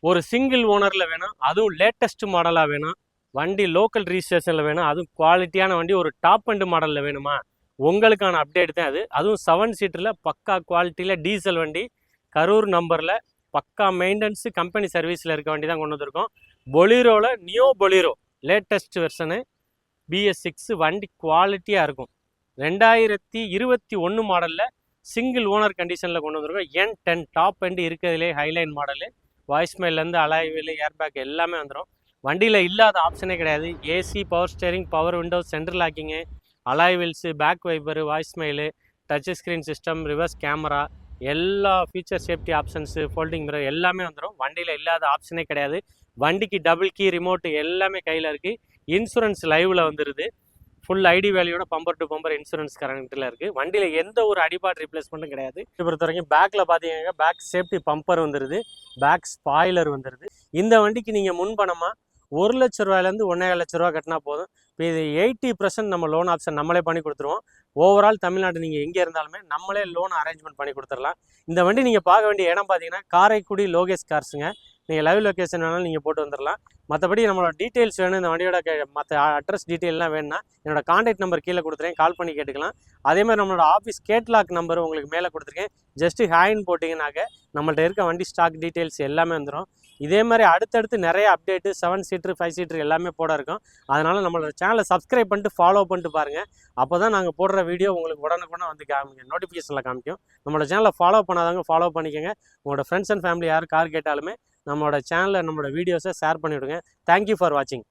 ஒரு சிங்கிள் ஓனரில் வேணும், அதுவும் லேட்டஸ்ட் மாடலாக வேணும், வண்டி லோக்கல் ரிஜிஸ்ட்ரேஷனில் வேணும், அதுவும் குவாலிட்டியான வண்டி ஒரு டாப் அண்ட் மாடலில் வேணுமா, உங்களுக்கான அப்டேட் தான் அது. அதுவும் 7 சீட்டரில் பக்கா குவாலிட்டியில் டீசல் வண்டி, கரூர் நம்பரில், பக்கா மெயின்டெனன்ஸு, கம்பெனி சர்வீஸில் இருக்க வண்டி தான் கொண்டு வந்திருக்கோம். பொலீரோவில் Neo Bolero latest version BS6 வண்டி குவாலிட்டியாக இருக்கும். 2021 மாடலில் சிங்கிள் ஓனர் கண்டிஷனில் கொண்டு வந்திருக்கோம். N10 டாப் அண்ட் இருக்கிறதுலே ஹைலைன் மாடலு. வாய்ஸ்மெயிலேருந்து அலாய்வில் ஏர்பேக் எல்லாமே வந்துடும். வண்டியில் இல்லாத ஆப்ஷனே கிடையாது. AC, power steering, power windows, central locking, alloy wheels, back wiper, voicemail, touch screen system, reverse camera, எல்லா feature safety options, folding mirror எல்லாமே வந்துடும். வண்டியில் இல்லாத ஆப்ஷனே கிடையாது. வண்டிக்கு டபுள் கீ ரிமோட்டு எல்லாமே கையில் இருக்குது. இன்சூரன்ஸ் லைவில் வந்துடுது. ஃபுல் ஐடி வேல்யூட பம்பர் டு பம்பர் இன்சூரன்ஸ் கரண்ட்டில் இருக்குது. வண்டியில் எந்த ஒரு அடிபாட் ரிப்ளேஸ்மெண்ட்டும் கிடையாது. இது பொறுத்த வரைக்கும் பேக்கில் பார்த்தீங்கன்னா பேக் சேஃப்டி பம்பர் வந்துடுது, பேக் ஸ்பாய்லர் வந்துடுது. இந்த வண்டிக்கு நீங்கள் முன்பணமாக 1 லட்ச ரூபாயிலேருந்து 1,5 லட்ச ரூபா கட்டினா போதும். இப்போ இது 80% நம்ம லோன் ஆப்ஷன் நம்மளே பண்ணி கொடுத்துருவோம். ஓவரால் தமிழ்நாடு நீங்கள் எங்கே இருந்தாலுமே நம்மளே லோன் அரேஞ்ச்மெண்ட் பண்ணி கொடுத்துடலாம். இந்த வண்டி நீங்கள் பார்க்க வேண்டிய இடம் பார்த்தீங்கன்னா காரைக்குடி லோகேஷ் கார்ஸுங்க. நீங்கள் லைவ் லொக்கேஷன் வேணாலும் நீங்கள் போட்டு வந்துடலாம். மற்றபடி நம்மளோட டீட்டெயில்ஸ் வேணும், இந்த வண்டியோட மற்ற அட்ரஸ் டீட்டெயிலாம் வேணும்னா என்னோட கான்டாக்ட் நம்பர் கீழே கொடுத்துருக்கேன், கால் பண்ணி கேட்டுக்கலாம். அதேமாதிரி நம்மளோட ஆஃபீஸ் கேட்லாக் நம்பர் உங்களுக்கு மேலே கொடுத்துருக்கேன். ஜஸ்ட்டு ஹேண்ட் போட்டிங்கனாக்க நம்மள்ட்ட இருக்க வண்டி ஸ்டாக் டீட்டெயில்ஸ் எல்லாமே வந்துடும். இதே மாதிரி அடுத்தடுத்து நிறைய அப்டேட்டு 7 சீட்ரு 5 சீட்ரு எல்லாமே போட இருக்கும். அதனால் நம்மளோட சேனலை சப்ஸ்கிரைப் பண்ணிட்டு ஃபாலோ பண்ணிட்டு பாருங்கள். அப்போ தான் நாங்கள் போடுற வீடியோ உங்களுக்கு உடனுக்குடனே வந்து நோட்டிஃபிகேஷனில் காமிக்கும். நம்மளோட சேனலை ஃபாலோ பண்ணாதவங்க ஃபாலோ பண்ணிக்கோங்க. உங்களோட ஃப்ரெண்ட்ஸ் அண்ட் ஃபேமிலி யார் கார் கேட்டாலுமே நம்மளோட சேனலில் நம்மளோட வீடியோஸை ஷேர் பண்ணிவிடுங்க. தேங்க்யூ ஃபார் வாட்சிங்.